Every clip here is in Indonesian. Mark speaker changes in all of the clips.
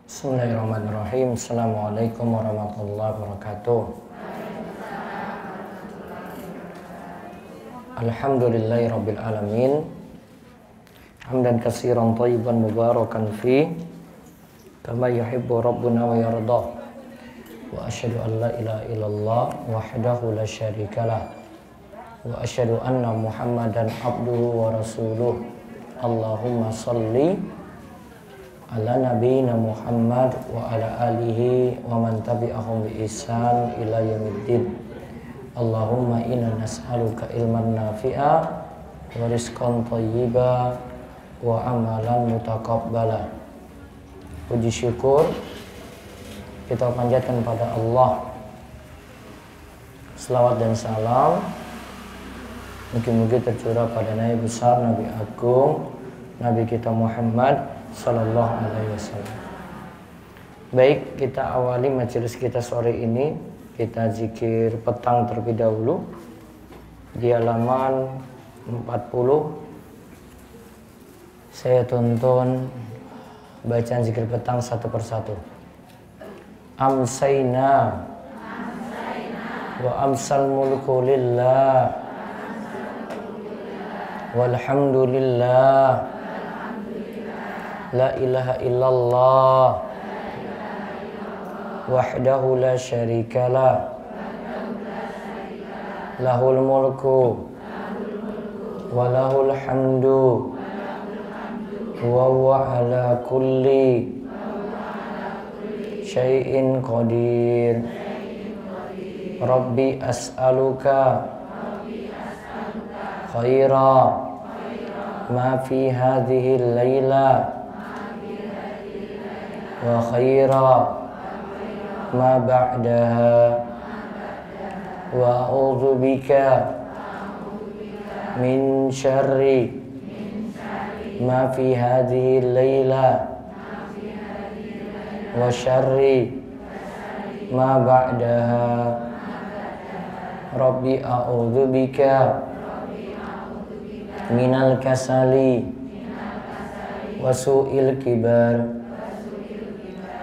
Speaker 1: Bismillahirrahmanirrahim. Assalamualaikum warahmatullahi wabarakatuh. Alhamdulillahirabbil alamin. Hamdan katsiran thayyiban mubarakan fi kama yuhibbu rabbuna wa yarda. Wa asyhadu an la ilaha illallah wahdahu la syarikalah. Wa asyhadu anna Muhammadan abduhu wa rasuluh. Allahumma shalli ala nabiyina Muhammad wa ala alihi wa man tabi'ahum bi ihsan ila yaumiddin. Allahumma inna nas'aluka ilman nafi'a wa rizqan thayyiba wa amalan mutaqabbala. Puji syukur kita panjatkan pada Allah. Selawat dan salam mungkin-mungkin tercurah pada Nabi besar, Nabi agung, Nabi kita Muhammad Sallallahu alaihi wasallam. Baik, kita awali majelis kita sore ini. Kita zikir petang terlebih dahulu di halaman 40. Saya tuntun bacaan zikir petang satu persatu. Amsayna wa amsal mulku lillah walhamdulillah. La ilaha illallah wahdahu la syarikalah lahul mulku wa lahul hamdu wa huwa ala kulli syai'in qadir. Rabbi as'aluka khaira ma fi hadhihi al-laila wa khaira ma ba'daha wa a'udzu bika min syarri ma fi hadhihi al-laila wa syarri ma ba'daha. Rabbi a'udzu bika minal kasali wa su'il kibar.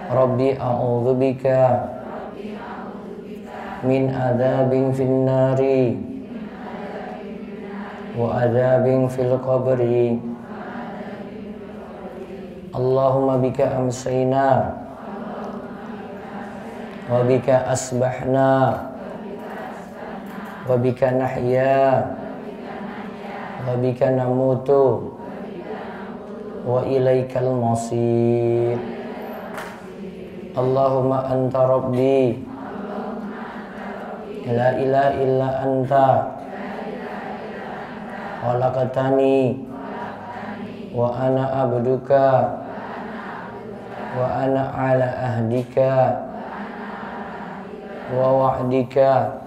Speaker 1: Rabbi a'udzu bika min adzabin finnari wa adzabin fil qabri. Allahumma bika amsayna wa bika asbahna wa bika nahya wa bika namutu wa ilaikal masir. Allahumma anta rabbi la ilaha illa anta khalaqtani wa ana abduka wa ana ala ahdika wa wa'dika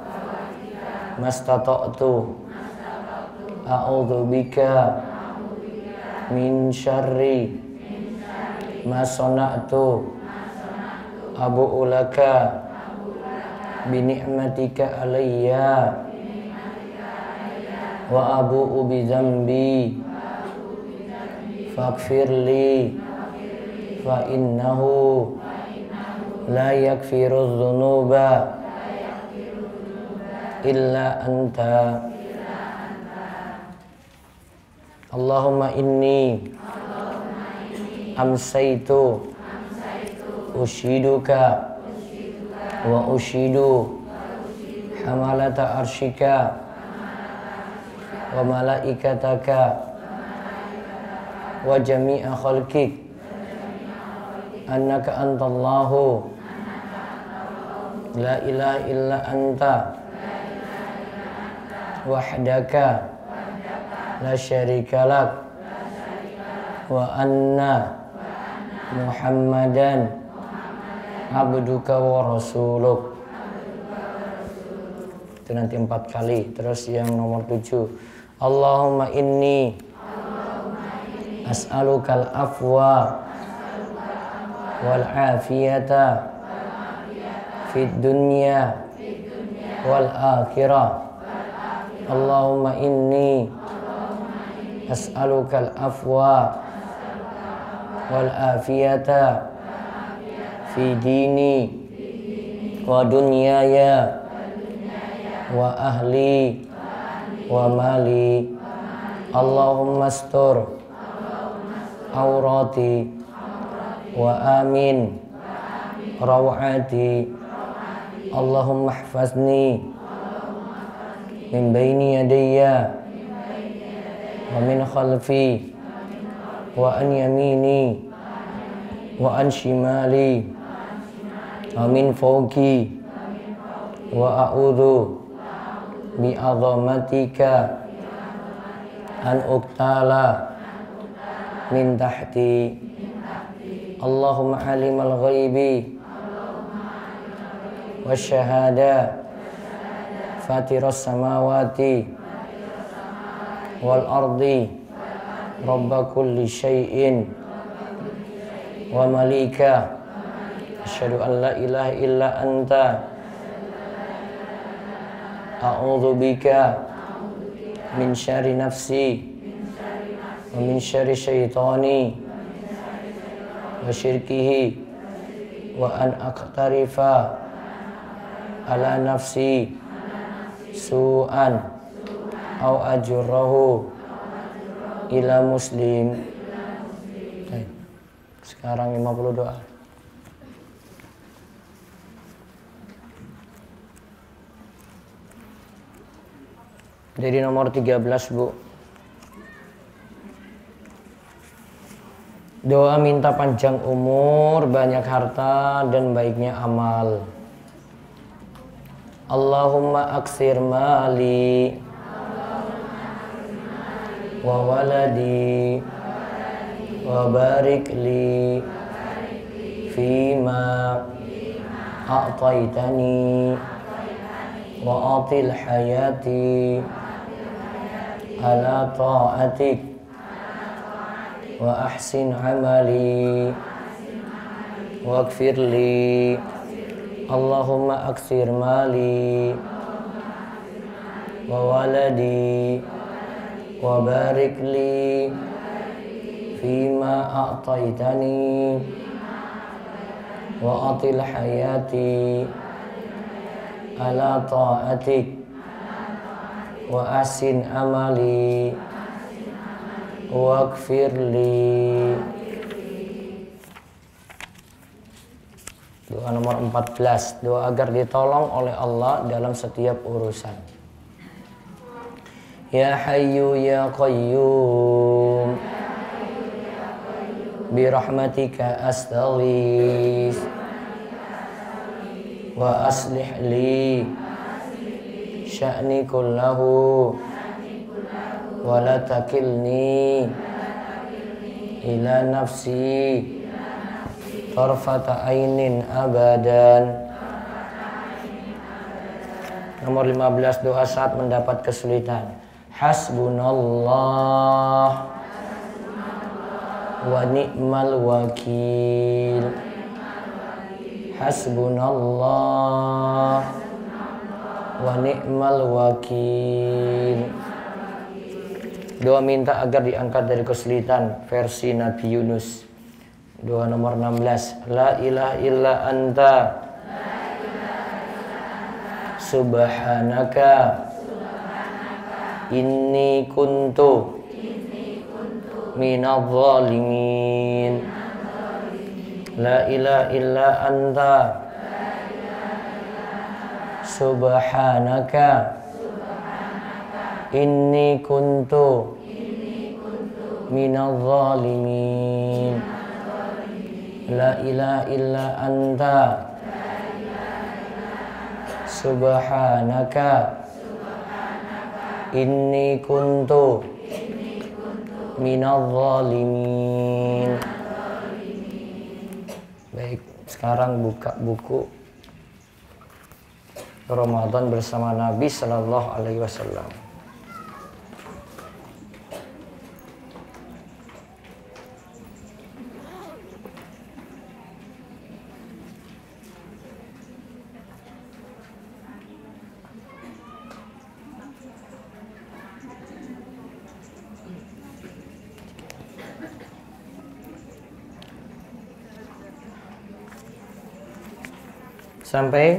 Speaker 1: mastata'tu a'udzu bika min syarri ma sana'tu abu'u laka bi ni'matika alayya wa abu'u bi dzambi faghfirli fa innahu la yaghfiru dzunuba illa anta. Allahumma inni amsaytu ushiduka wa ushidu hamalata arshika wa malaikataka wa jami'a khalqik annaka antallahu la ilaha illa anta wahdaka la syarikalak wa anna Muhammadan abduka wa rasuluk. Itu nanti 4 kali. Terus yang nomor 7, Allahumma inni as'alukal afwa wal afiyata fid dunya wal akhirah. Allahumma inni as'alukal afwa wal afiyata fi dini wa dunyaya wa ahli wa mali. Allahumma astur aurati wa amin rawati. Allahumma ihfazni min baini yadayya wa min khalfi wa an yamini wa an shimali wa min fawqi wa a'udhu bi azamatika an uqtala min tahti. Allahumma alimal ghaibi wasyahada fatiras samawati wal ardi rabba kulli syai'in wa malika. Asyhadu an la ilaha illa anta a'udzu bika min syarri nafsi wa min syarri syaitani wa syirkihi wa an aqtarifa ala nafsi su'an au ajurrahu ila muslim. Sekarang 50 doa. Jadi nomor 13, Bu. Doa minta panjang umur, banyak harta, dan baiknya amal. Allahumma aksir mali wa waladi wa barik li fima a'taitani wa atil hayati ala ta'atik wa ahsin amali wa gfir li. Allahumma aksir mali wa waladi wa barik li fima a'taitani wa atil hayati ala ta'atik wa ahsin amali waghfir li. Doa nomor 14, doa agar ditolong oleh Allah dalam setiap urusan. Ya Hayyu ya Qayyum bi rahmatika astaghis wa aslih li sya'ni kullahu wa la takilni ila nafsi tarfata ainin abadan. Nomor 15, doa saat mendapat kesulitan. Hasbunallah wa ni'mal wakil. Hasbunallah wa ni'mal wakil. Doa minta agar diangkat dari kesulitan, versi Nabi Yunus. Doa nomor 16, la ilaha illa anta subhanaka inni kuntu minadh dhalimin. La ilaha illa anta subhanaka inni kuntu minadh dhalimin. La ilaha illa anta subhanaka inni kuntu minadh dhalimin. Baik, sekarang buka buku Ramadan bersama Nabi Sallallahu Alaihi Wasallam. sampai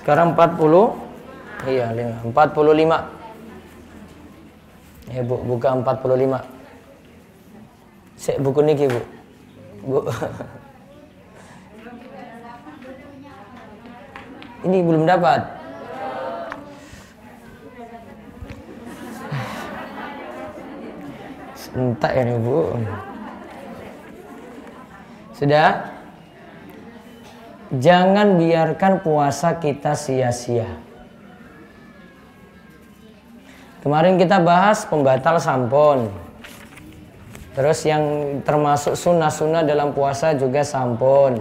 Speaker 1: sekarang 40. Iya, 45. Ya Bu, buka 45. Sik buku niki, Bu. Bu. Ini belum dapat. Entak ya nih, Bu. Sudah? Jangan biarkan puasa kita sia-sia. Kemarin kita bahas pembatal sampun. Terus yang termasuk sunnah-sunnah dalam puasa juga sampun.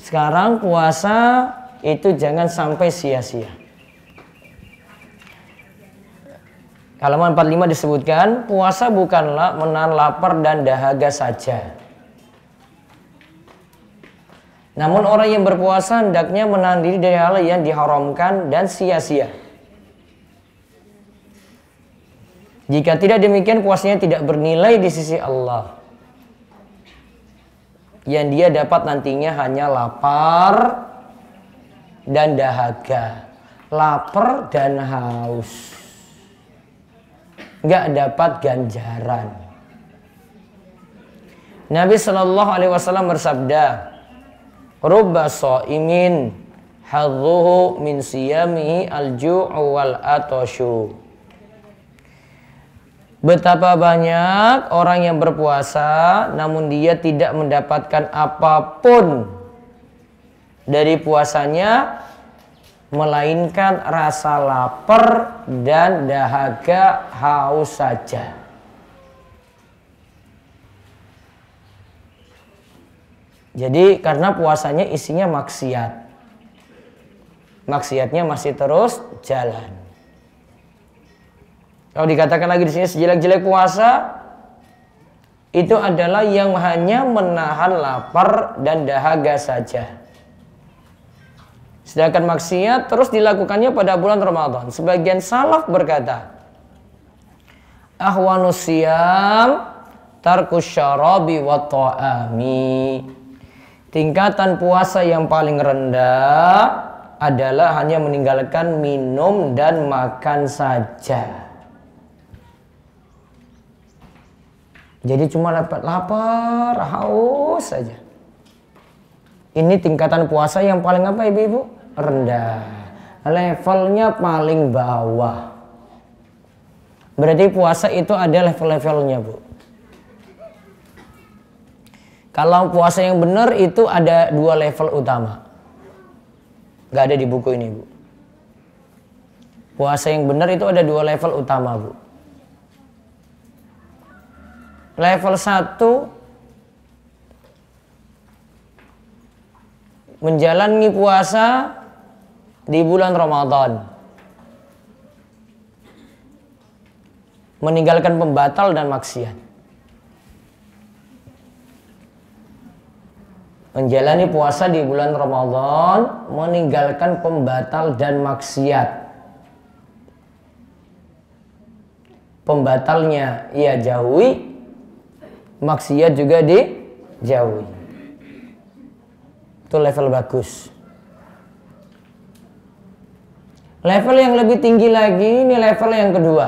Speaker 1: Sekarang puasa itu jangan sampai sia-sia. Halaman 45 disebutkan, puasa bukanlah menahan lapar dan dahaga saja. Namun orang yang berpuasa hendaknya menahan diri dari hal yang diharamkan dan sia-sia. Jika tidak demikian, puasanya tidak bernilai di sisi Allah. Yang dia dapat nantinya hanya lapar dan dahaga. Lapar dan haus. Nggak dapat ganjaran. Nabi SAW bersabda, Rubba sha'imin hadzuhu min siyamihi al-ju'u wal atashu. Betapa banyak orang yang berpuasa namun dia tidak mendapatkan apapun dari puasanya melainkan rasa lapar dan dahaga haus saja. Jadi karena puasanya isinya maksiat. Maksiatnya masih terus jalan. Kalau dikatakan lagi di sini sejelek-jelek puasa itu adalah yang hanya menahan lapar dan dahaga saja. Sedangkan maksiat terus dilakukannya pada bulan Ramadan. Sebagian salaf berkata, ahwanus siyam tarkus syarabi wa ta'ami. Tingkatan puasa yang paling rendah adalah hanya meninggalkan minum dan makan saja. Jadi cuma dapat lapar, haus saja. Ini tingkatan puasa yang paling apa ibu-ibu? Rendah. Levelnya paling bawah. Berarti puasa itu ada level-levelnya, Bu. Kalau puasa yang benar itu ada 2 level utama. Gak ada di buku ini, Bu. Puasa yang benar itu ada 2 level utama, Bu. Level 1 menjalani puasa di bulan Ramadan, meninggalkan pembatal dan maksiat. Menjalani puasa di bulan Ramadan, meninggalkan pembatal dan maksiat. Pembatalnya ia jauhi, maksiat juga dijauhi. Itu level bagus. Level yang lebih tinggi lagi, ini level yang kedua,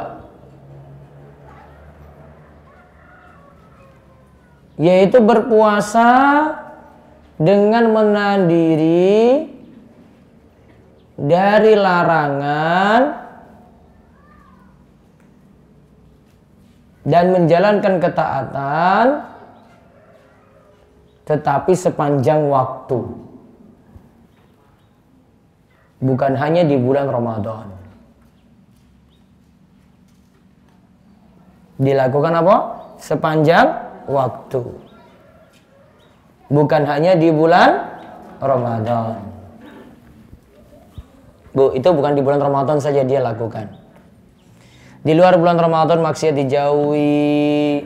Speaker 1: yaitu berpuasa dengan menahan diri dari larangan dan menjalankan ketaatan, tetapi sepanjang waktu, bukan hanya di bulan Ramadan. Dilakukan apa? Sepanjang waktu, bukan hanya di bulan Ramadan. Bu, itu bukan di bulan Ramadan saja dia lakukan. Di luar bulan Ramadan maksiat dijauhi,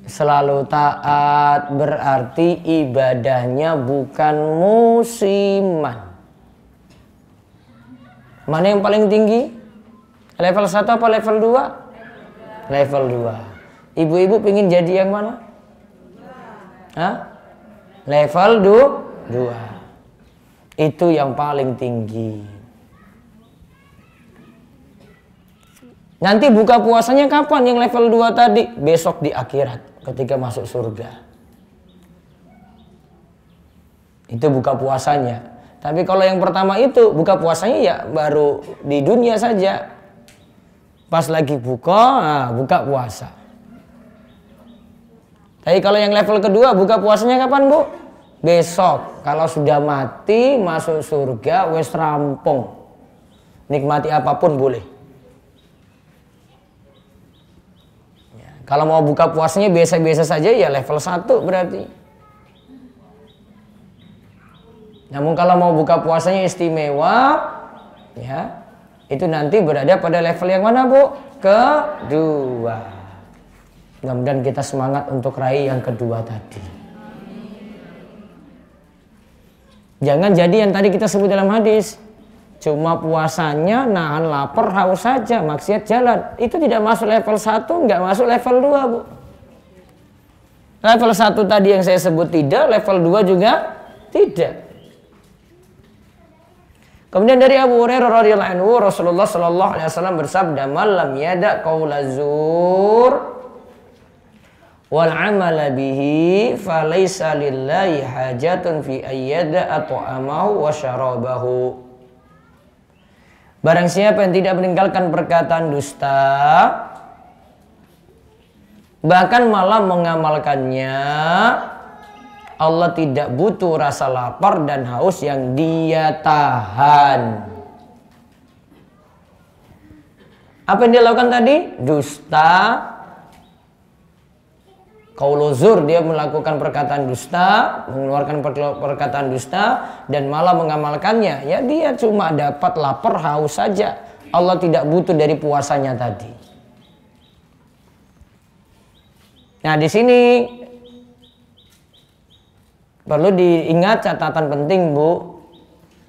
Speaker 1: Selalu taat berarti ibadahnya bukan musiman. Mana yang paling tinggi? Level 1 apa level 2? Level 2. Ibu-ibu pengen jadi yang mana? Hah? Level 2. Itu yang paling tinggi. Nanti buka puasanya kapan yang level 2 tadi? Besok di akhirat ketika masuk surga. Itu buka puasanya. Tapi kalau yang pertama itu buka puasanya ya baru di dunia saja. Pas lagi buka puasa. Tapi kalau yang level kedua buka puasanya kapan, Bu? Besok. Kalau sudah mati masuk surga wes rampung. Nikmati apapun boleh. Ya, kalau mau buka puasanya biasa-biasa saja ya level 1 berarti. Namun kalau mau buka puasanya istimewa, ya itu nanti berada pada level yang mana, Bu? Kedua. Mudah-mudahan kita semangat untuk raih yang kedua tadi. Jangan jadi yang tadi kita sebut dalam hadis. Cuma puasanya nahan lapar haus saja, maksiat jalan. Itu tidak masuk level 1, nggak masuk level 2, Bu. Level 1 tadi yang saya sebut tidak, level 2 juga tidak. Kemudian dari Abu Hurairah radhiyallahu anhu, Rasulullah sallallahu alaihi wasallam bersabda, "Man lam yada' qaula zur wal 'amala bihi falaysa lillahi hajatun fi ayyada ta'amahu wa syarabahu." Barang siapa yang tidak meninggalkan perkataan dusta, bahkan malah mengamalkannya, Allah tidak butuh rasa lapar dan haus yang dia tahan. Apa yang dia lakukan tadi? Dusta. Qaulu zur, dia melakukan perkataan dusta, mengeluarkan perkataan dusta dan malah mengamalkannya. Ya dia cuma dapat lapar haus saja. Allah tidak butuh dari puasanya tadi. Nah, di sini perlu diingat catatan penting, Bu.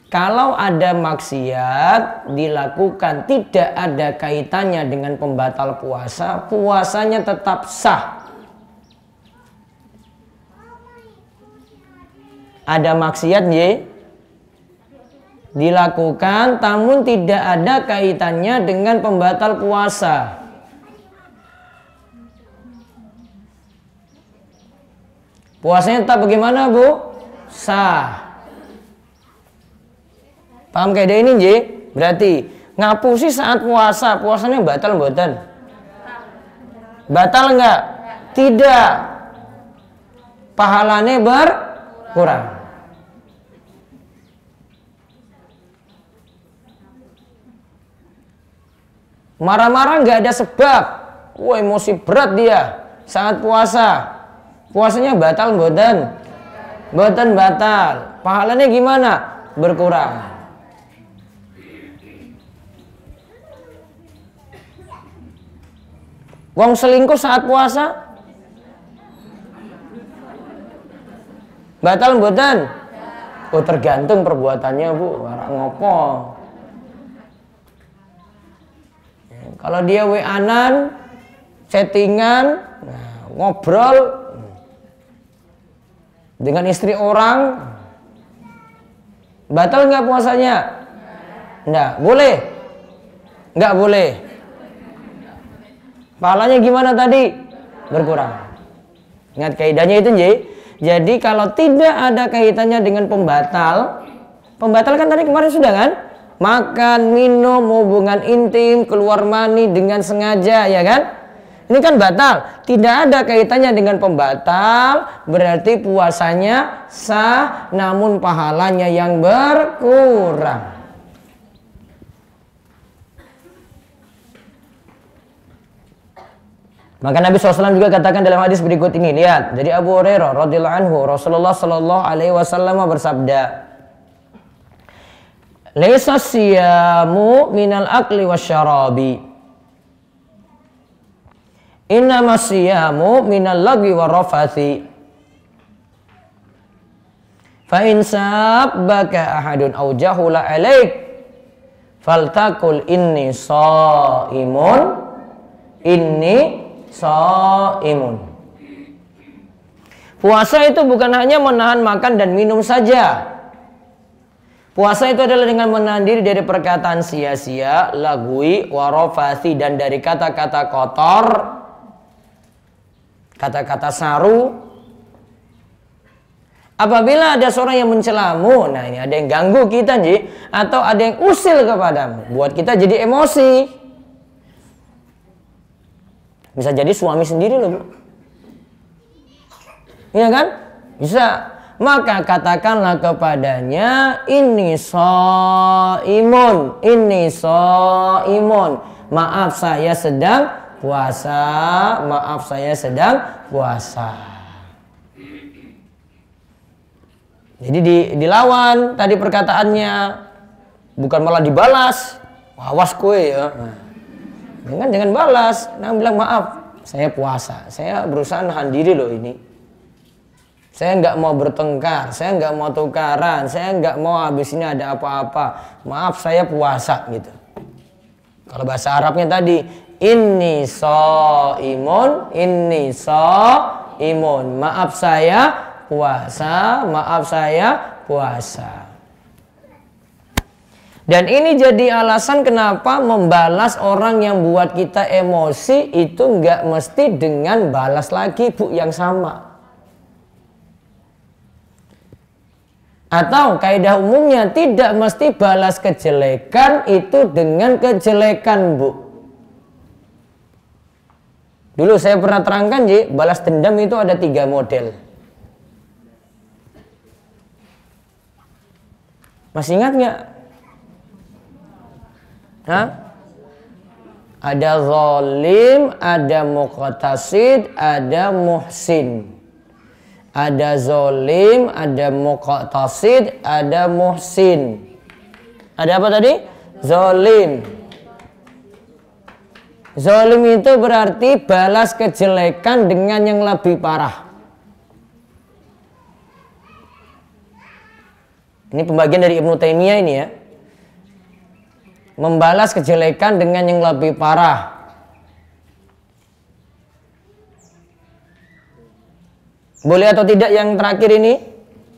Speaker 1: Kalau ada maksiat dilakukan tidak ada kaitannya dengan pembatal puasa, puasanya tetap sah. Ada maksiat dilakukan namun tidak ada kaitannya dengan pembatal puasa. Puasanya tetap bagaimana, Bu? Sah. Paham kaidah ini, Berarti ngapusi saat puasa, puasanya batal mboten? Batal enggak? Tidak. Pahalanya berkurang. Marah-marah enggak ada sebab. Wah, emosi berat dia saat puasa. Puasanya batal mboten? Mboten batal. Pahalanya gimana? Berkurang. Wong selingkuh saat puasa? Batal mboten? Oh, tergantung perbuatannya, Bu. Ora ngopo. Kalau dia WA-an, chattingan, ngobrol dengan istri orang, batal nggak puasanya? Nggak boleh, nggak boleh. Pahalanya gimana tadi? Berkurang. Ingat kaidahnya itu, Jadi kalau tidak ada kaitannya dengan pembatal, pembatal kan tadi kemarin sudah kan? Makan, minum, hubungan intim, keluar mani dengan sengaja, ya kan? Ini kan batal, tidak ada kaitannya dengan pembatal, berarti puasanya sah, namun pahalanya yang berkurang. Maka Nabi SAW juga katakan dalam hadis berikut ini, lihat dari Abu Hurairah radhiyallahu anhu, Rasulullah sallallahu alaihi wasallam bersabda, "Laisa siyamu minal akli wasyarabi." Innamas siyamu minal lagwi warafathi. Fa in sabbaka ahadun aw jahula alaik faltaqul inni shaimun. Puasa itu bukan hanya menahan makan dan minum saja. Puasa itu adalah dengan menahan diri dari perkataan sia-sia, lagwi, warofasi, dan dari kata-kata kotor, kata-kata saru. Apabila ada seorang yang mencelamu, nah ini ada yang ganggu kita, Ji, atau ada yang usil kepadamu, buat kita jadi emosi. Bisa jadi suami sendiri loh, Bu. Iya kan? Bisa. Maka katakanlah kepadanya, ini shaimun. Maaf saya sedang puasa. Jadi dilawan tadi perkataannya, bukan malah dibalas. Awas kue ya. Jangan balas. Nah, bilang maaf, saya puasa. Saya berusaha nahan diri loh ini. Saya nggak mau bertengkar, saya nggak mau tukaran, saya nggak mau habis ini ada apa-apa. Maaf, saya puasa gitu. Kalau bahasa Arabnya tadi, inni shaimun. Maaf saya puasa. Dan ini jadi alasan kenapa membalas orang yang buat kita emosi itu nggak mesti dengan balas lagi, Bu, yang sama. Atau kaidah umumnya tidak mesti balas kejelekan itu dengan kejelekan, Bu. Dulu saya pernah terangkan, Ji, balas dendam itu ada 3 model. Masih ingat nggak? Hah? Ada zalim, ada muqtasid, ada muhsin. Ada zalim, ada muqtasid, ada muhsin. Ada apa tadi? Zalim. Zalim itu berarti balas kejelekan dengan yang lebih parah. Ini pembagian dari Ibnu Taimiyah ini ya. Membalas kejelekan dengan yang lebih parah. Boleh atau tidak yang terakhir ini?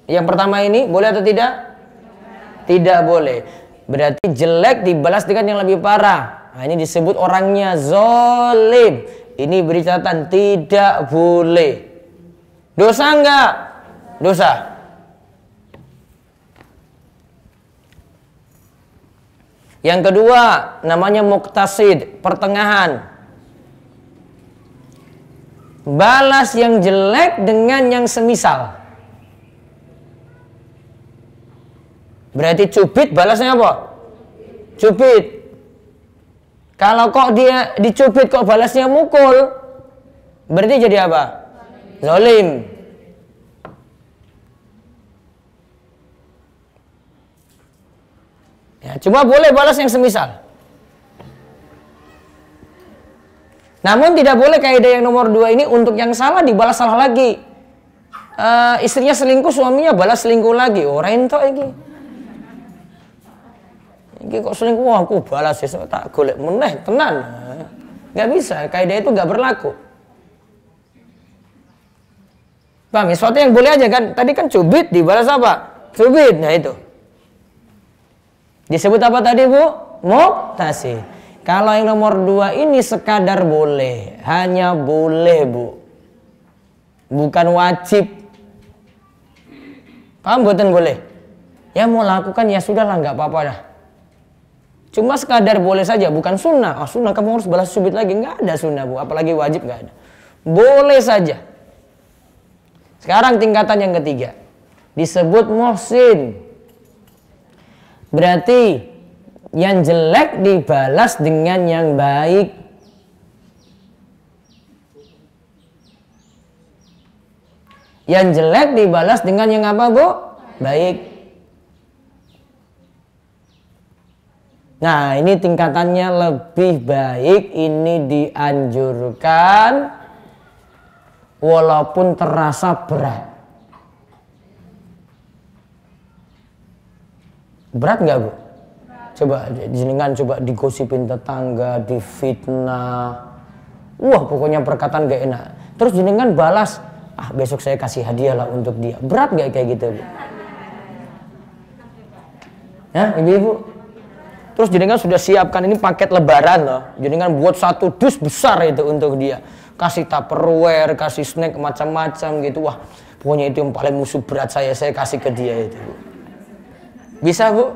Speaker 1: Yang pertama ini, boleh atau tidak? Tidak boleh. Berarti jelek dibalas dengan yang lebih parah. Nah, ini disebut orangnya zalim. Ini beri catatan, tidak boleh. Dosa enggak? Dosa. Yang kedua namanya muqtasid, pertengahan. Balas yang jelek dengan yang semisal. Berarti cubit balasnya apa? Cubit. Kalau kok dia dicubit kok balasnya mukul, berarti jadi apa? Zalim. Ya, cuma boleh balas yang semisal. Namun tidak boleh kaidah yang nomor 2 ini untuk yang salah dibalas salah lagi. Istrinya selingkuh, suaminya balas selingkuh lagi. Orang itu iki. Iki kok selingkuh, aku balas ya, tak golek meneh tenan. Nggak bisa, kaidah itu nggak berlaku. Paham ya? Sesuatu yang boleh aja kan. Tadi kan cubit dibalas apa? Cubit. Nah itu. Disebut apa tadi, Bu? Muqtasid. Kalau yang nomor 2 ini sekadar boleh, hanya boleh, Bu, bukan wajib. Paham boten boleh? Ya mau lakukan ya sudahlah, nggak apa-apa dah. Cuma sekadar boleh saja, bukan sunnah. Oh sunnah kamu harus balas cubit lagi, nggak ada sunnah, Bu. Apalagi wajib nggak ada. Boleh saja. Sekarang tingkatan yang ketiga disebut muhsin. Berarti yang jelek dibalas dengan yang baik. Yang jelek dibalas dengan yang apa, Bu? Baik. Nah, ini tingkatannya lebih baik, ini dianjurkan walaupun terasa berat. Berat nggak, Bu? Coba jenengan coba digosipin tetangga, difitnah. Wah, pokoknya perkataan gak enak. Terus jenengan balas, besok saya kasih hadiah lah untuk dia. Berat nggak kayak gitu, Bu? Ya, ibu-ibu. Terus jenengan sudah siapkan ini paket lebaran loh. Jenengan buat satu dus besar itu untuk dia. Kasih tupperware, kasih snack macam-macam gitu. Wah, pokoknya itu yang paling musuh berat saya kasih ke dia itu, Bu. Bisa, Bu?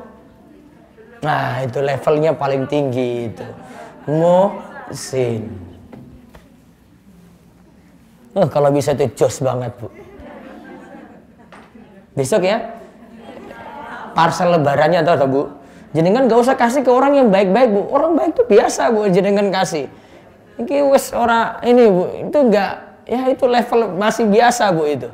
Speaker 1: Nah, itu levelnya paling tinggi itu. Muhsin. Kalau bisa itu jos banget, Bu. Besok ya. Parcel lebarannya tahu, Bu? Jenengan gak usah kasih ke orang yang baik-baik, Bu. Orang baik itu biasa, Bu, jenengan kasih. Ini wes orang ini, Bu, itu enggak, ya itu level masih biasa, Bu, itu.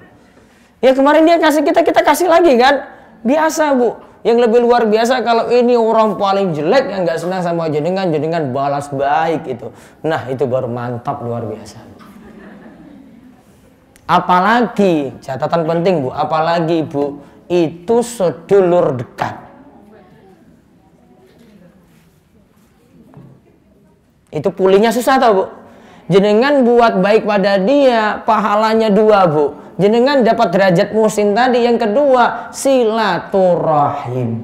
Speaker 1: Ya kemarin dia kasih kita kasih lagi kan? Biasa, Bu. Yang lebih luar biasa kalau ini orang paling jelek yang nggak senang sama jenengan balas baik itu. Nah, itu baru mantap, luar biasa. Apalagi, catatan penting, Bu, apalagi, Bu, itu sedulur dekat. Itu pulihnya susah tau, Bu. Jenengan buat baik pada dia, pahalanya 2, Bu. Jenengan dapat derajat muhsin tadi. Yang kedua, silaturahim.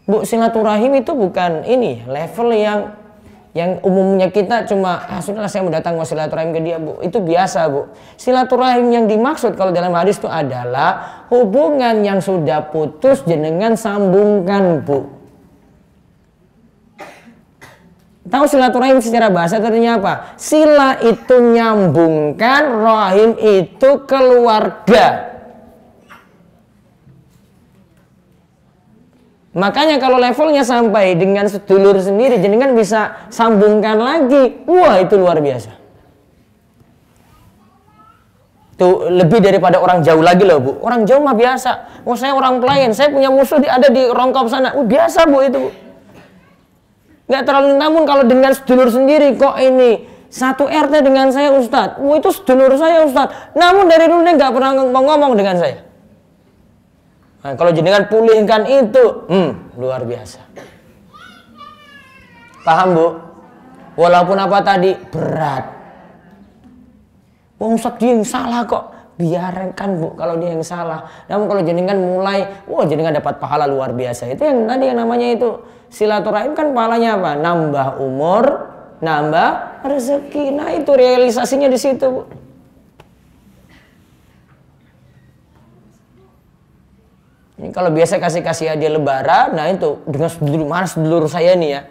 Speaker 1: Bu, silaturahim itu bukan ini level yang umumnya kita cuma sudahlah saya mau datang mau silaturahim ke dia, Bu. Itu biasa, Bu. Silaturahim yang dimaksud kalau dalam hadis itu adalah hubungan yang sudah putus jenengan sambungkan, Bu. Tahu silaturahim secara bahasa artinya apa? Sila itu nyambungkan, rahim itu keluarga. Makanya kalau levelnya sampai dengan sedulur sendiri, jenengan bisa sambungkan lagi. Wah, itu luar biasa. Itu lebih daripada orang jauh lagi loh, Bu. Orang jauh mah biasa. Oh, saya orang pelayan, saya punya musuh ada di rongkop sana. Biasa, Bu, itu, Bu. Nggak terlalu, namun kalau dengan sedulur sendiri, kok ini satu RT dengan saya, Ustadz. Itu sedulur saya, Ustadz. Namun dari dulu dia nggak pernah ngomong dengan saya. Nah, kalau jenengan pulihkan itu, luar biasa. Paham, Bu? Walaupun apa tadi berat. Ustadz dia yang salah kok. Biarkan, Bu, kalau dia yang salah. Namun kalau jenengan mulai, jenengan dapat pahala luar biasa. Itu yang tadi yang namanya itu silaturahim kan pahalanya apa? Nambah umur, nambah rezeki. Nah, itu realisasinya di situ, Bu. Ini kalau biasa kasih hadiah lebaran, nah itu dengan sedulur saya nih ya.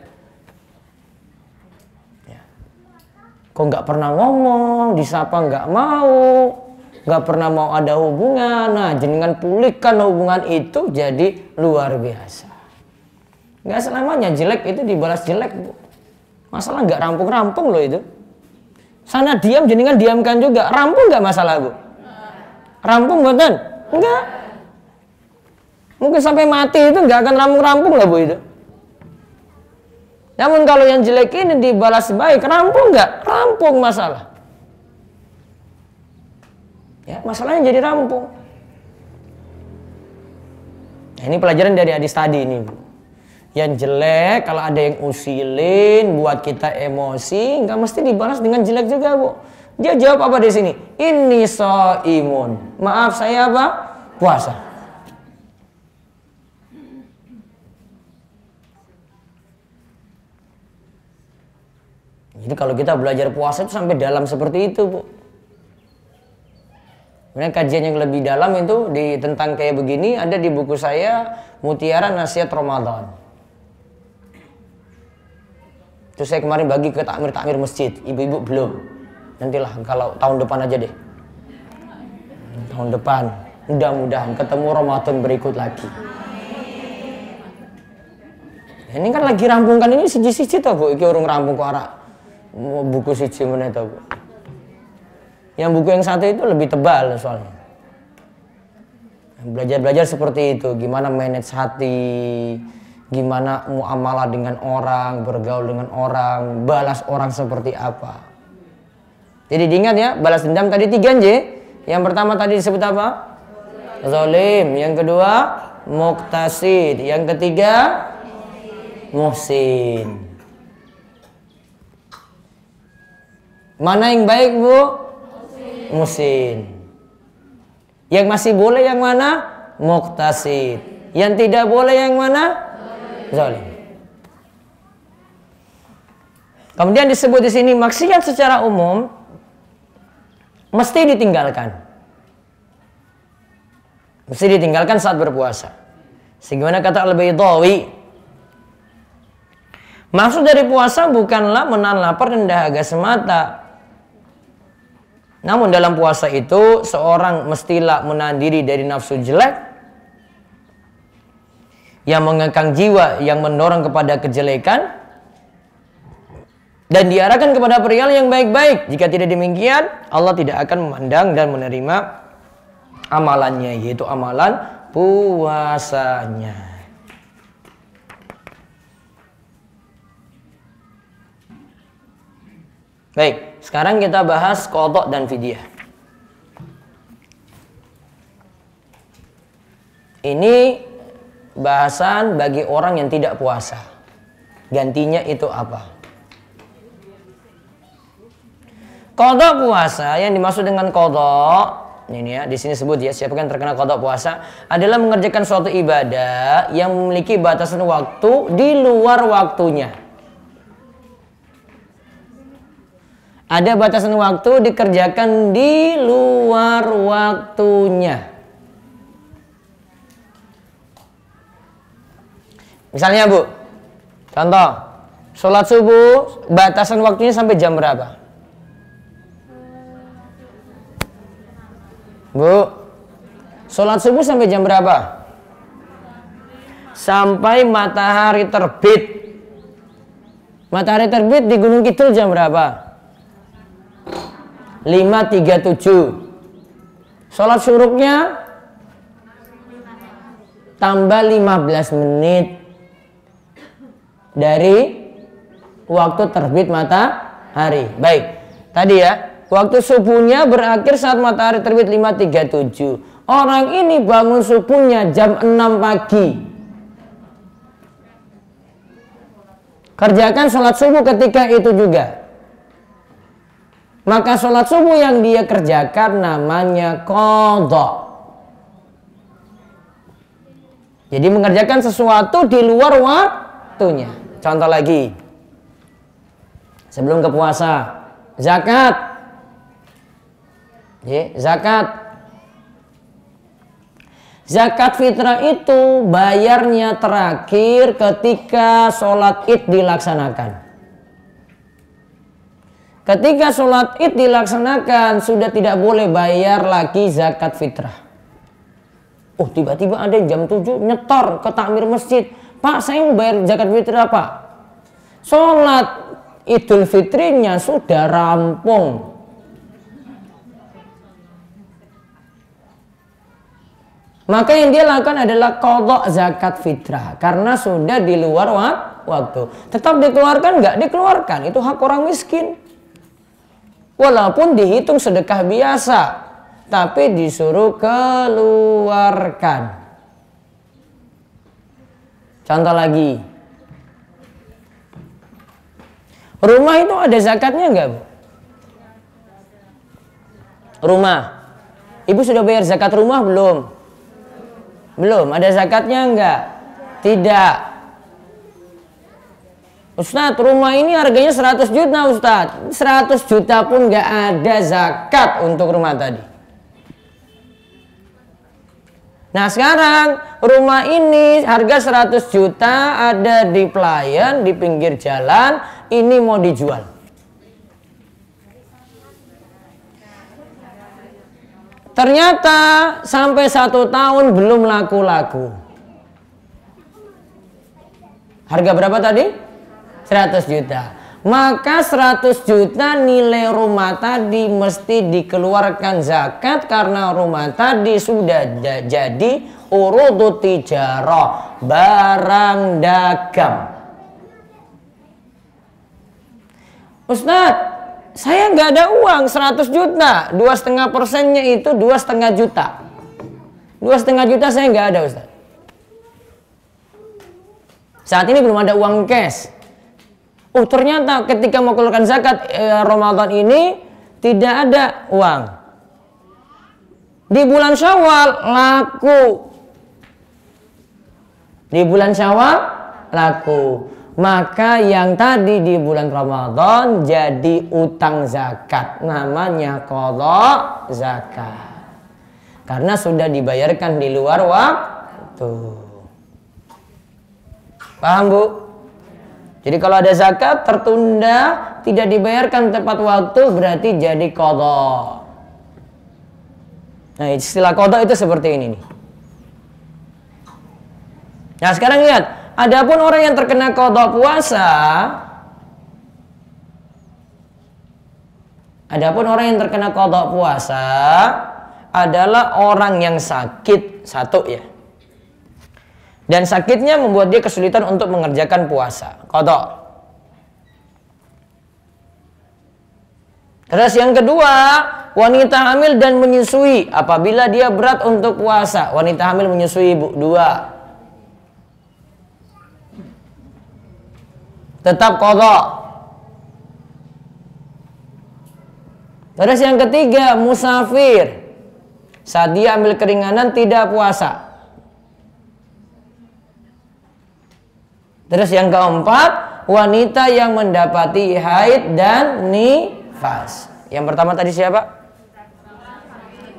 Speaker 1: Kok nggak pernah ngomong, disapa nggak mau, nggak pernah mau ada hubungan. Nah, jenengan pulihkan hubungan itu jadi luar biasa. Nggak selamanya jelek itu dibalas jelek, Bu. Masalah nggak rampung-rampung loh itu. Sana diam, jenengan diamkan juga. Rampung nggak masalah, Bu? Rampung betul? Enggak. Mungkin sampai mati itu nggak akan rampung-rampung lah, Bu, itu. Namun kalau yang jelek ini dibalas baik, rampung nggak? Rampung masalah. Ya, masalahnya jadi rampung. Nah, ini pelajaran dari hadis tadi ini, Bu. Yang jelek kalau ada yang usilin buat kita emosi, nggak mesti dibalas dengan jelek juga, Bu. Dia jawab apa di sini? Ini shaimun. Maaf, saya apa? Puasa. Jadi kalau kita belajar puasa itu sampai dalam seperti itu, Bu. Kemudian kajian yang lebih dalam itu tentang kayak begini ada di buku saya Mutiara Nasihat Ramadan. Itu saya kemarin bagi ke takmir masjid, ibu-ibu belum. Nantilah kalau tahun depan aja deh. Tahun depan, mudah-mudahan ketemu Ramadan berikut lagi. Ini kan lagi rampungkan ini siji-siji toh, Bu. Iki urung rampung kok arah buku siji meneh toh, Bu. Yang buku yang satu itu lebih tebal soalnya. Belajar-belajar seperti itu, gimana manage hati, gimana muamalah dengan orang, bergaul dengan orang, balas orang seperti apa. Jadi diingat ya, balas dendam tadi 3 J. Yang pertama tadi disebut apa? Zalim. Yang kedua muqtasid. Yang ketiga muhsin. Mana yang baik, Bu? Muhsin. Yang masih boleh yang mana? Muqtasid. Yang tidak boleh yang mana? Zalim. Kemudian disebut di sini maksiat secara umum mesti ditinggalkan. Mesti ditinggalkan saat berpuasa. Sebagaimana kata Al-Baydawi, maksud dari puasa bukanlah menahan lapar dan dahaga semata. Namun dalam puasa itu seorang mestilah menahan diri dari nafsu jelek yang mengekang jiwa, yang mendorong kepada kejelekan, dan diarahkan kepada perihal yang baik-baik. Jika tidak demikian, Allah tidak akan memandang dan menerima amalannya, yaitu amalan puasanya. Baik, sekarang kita bahas qadha dan fidyah. Ini bahasan bagi orang yang tidak puasa. Gantinya itu apa? Qadha puasa, yang dimaksud dengan qadha, ini ya, di sini sebut ya, siapa yang terkena qadha puasa adalah mengerjakan suatu ibadah yang memiliki batasan waktu di luar waktunya. Ada batasan waktu dikerjakan di luar waktunya. Misalnya Bu, contoh, sholat subuh batasan waktunya sampai jam berapa? Bu, sholat subuh sampai jam berapa? Sampai matahari terbit. Matahari terbit di Gunung Kidul jam berapa? 5.37. Sholat syuruknya tambah 15 menit dari waktu terbit matahari. Baik, tadi ya, waktu subuhnya berakhir saat matahari terbit 5.37. Orang ini bangun subuhnya jam 6 pagi. Kerjakan sholat subuh ketika itu juga. Maka sholat subuh yang dia kerjakan namanya qadha. Jadi mengerjakan sesuatu di luar waktunya. Contoh lagi, sebelum ke puasa, zakat. Zakat. Zakat fitrah itu bayarnya terakhir ketika sholat id dilaksanakan. Ketika sholat id dilaksanakan, sudah tidak boleh bayar lagi zakat fitrah. Oh, tiba-tiba ada jam 7 nyetor ke takmir masjid. Pak, saya mau bayar zakat fitrah, Pak. Sholat idul fitrinya sudah rampung. Maka yang dia lakukan adalah qadha zakat fitrah. Karena sudah di luar waktu. Tetap dikeluarkan nggak? Dikeluarkan. Itu hak orang miskin. Walaupun dihitung sedekah biasa, tapi disuruh keluarkan. Contoh lagi, rumah itu ada zakatnya enggak, Bu? Rumah, Ibu sudah bayar zakat rumah belum? Belum, ada zakatnya enggak? Tidak. Ustadz, rumah ini harganya 100 juta Ustadz. 100 juta pun nggak ada zakat untuk rumah tadi. Nah sekarang rumah ini harga 100 juta ada di pelayan, di pinggir jalan. Ini mau dijual. Ternyata sampai 1 tahun belum laku-laku. Harga berapa tadi? 100 juta. maka 100 juta nilai rumah tadi mesti dikeluarkan zakat karena rumah tadi sudah jadi urudu tijarah, barang dagang. Ustadz, saya nggak ada uang 100 juta, 2,5%-nya itu 2,5 juta. 2,5 juta saya nggak ada, Ustadz. Saat ini belum ada uang cash. Oh, ternyata ketika mau keluarkan zakat Ramadan ini tidak ada uang. Di bulan Syawal laku. Di bulan Syawal laku. Maka yang tadi di bulan Ramadan jadi utang zakat. Namanya qadha zakat. Karena sudah dibayarkan di luar waktu. Paham, Bu? Jadi kalau ada zakat tertunda, tidak dibayarkan tepat waktu, berarti jadi qadha. Nah, istilah qadha itu seperti ini nih. Nah, sekarang lihat, adapun orang yang terkena qadha puasa, adalah orang yang sakit, satu ya. Dan sakitnya membuat dia kesulitan untuk mengerjakan puasa, qadha. Terus yang kedua, wanita hamil dan menyusui. Apabila dia berat untuk puasa, wanita hamil menyusui, Bu, 2. Tetap qadha. Terus yang ketiga, musafir. Saat dia ambil keringanan tidak puasa. Terus yang keempat, wanita yang mendapati haid dan nifas. Yang pertama tadi siapa?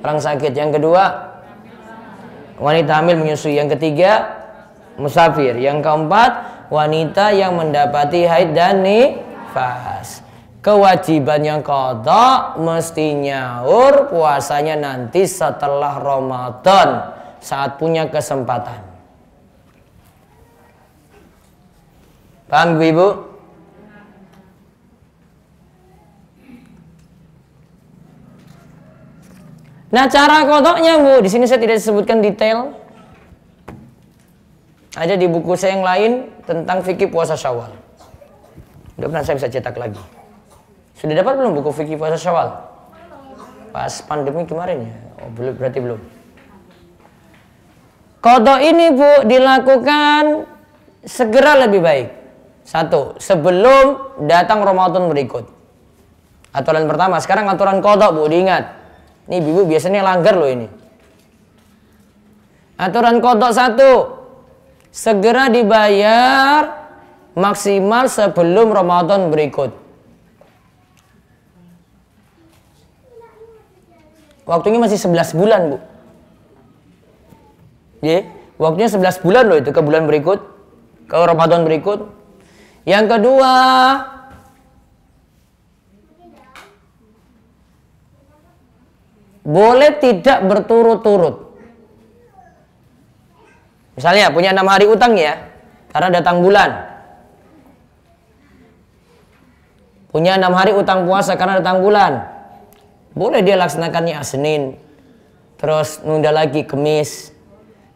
Speaker 1: Orang sakit. Yang kedua, wanita hamil menyusui. Yang ketiga, musafir. Yang keempat, wanita yang mendapati haid dan nifas. Kewajiban yang qadha mesti nyaur puasanya nanti setelah Ramadan saat punya kesempatan. Paham, Ibu? Nah, cara qadhanya, Bu, di sini saya tidak disebutkan detail. Ada di buku saya yang lain tentang fikih puasa Syawal. Mudah-mudahan saya bisa cetak lagi. Sudah dapat belum buku fikih puasa Syawal? Pas pandemi kemarin ya? Oh, belum, berarti belum. Qadha ini, Bu, dilakukan segera lebih baik. 1. Sebelum datang Ramadan berikut. Aturan pertama. Sekarang aturan qadha, Bu, diingat. Ini ibu biasanya langgar loh ini. Aturan qadha 1. Segera dibayar maksimal sebelum Ramadan berikut. Waktunya masih 11 bulan, Bu. Ya, waktunya 11 bulan loh itu ke bulan berikut, ke Ramadan berikut. Yang kedua, boleh tidak berturut-turut. Misalnya punya 6 hari utang ya, karena datang bulan. Punya 6 hari utang puasa karena datang bulan. Boleh dia laksanakannya Senin, terus nunda lagi Kamis,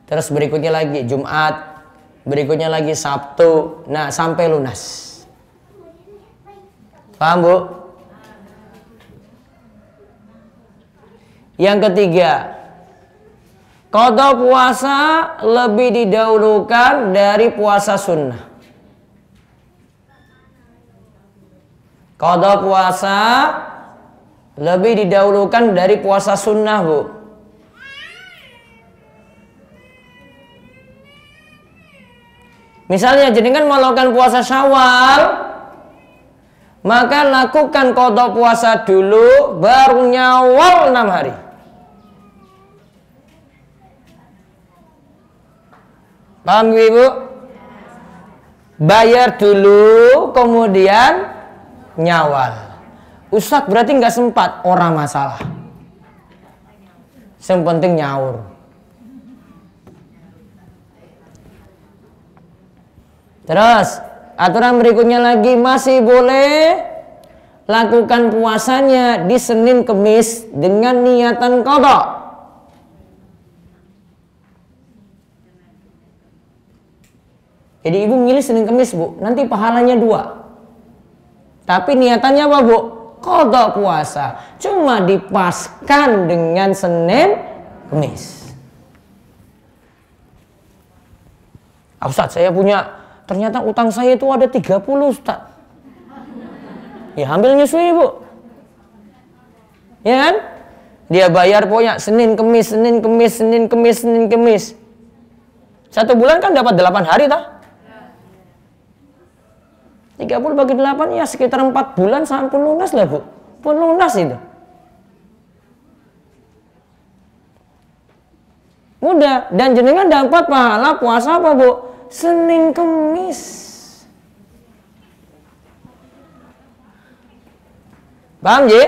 Speaker 1: terus berikutnya lagi Jumat, berikutnya lagi Sabtu. Nah, sampai lunas. Paham, Bu? Yang ketiga, qadha puasa lebih didahulukan dari puasa sunnah. Qadha puasa lebih didahulukan dari puasa sunnah, Bu. Misalnya jenengan melakukan puasa Syawal, maka lakukan qadha puasa dulu, baru nyawal 6 hari. Paham, Ibu? Bayar dulu, kemudian nyawal. Ustadz, berarti nggak sempat. Orang masalah. Yang penting nyaur. Terus aturan berikutnya lagi masih boleh lakukan puasanya di Senin Kemis dengan niatan qadha. Jadi ibu milih Senin Kemis, Bu, nanti pahalanya 2. Tapi niatannya apa, Bu? Qadha puasa. Cuma dipaskan dengan Senin Kemis. Ustaz, saya punya, ternyata utang saya itu ada 30, Ustaz. Ya ambil nyusui, Bu. Ya kan? Dia bayar pokoknya Senin Kemis, Senin Kemis, Senin Kemis, Senin Kemis. 1 bulan kan dapat 8 hari tah? 30 bagi 8 ya sekitar 4 bulan sampai pun lunas lah, Bu. Pun lunas itu. Mudah. Dan jenengan dapat pahala puasa apa, Bu? Senin Kemis. Paham, Ji?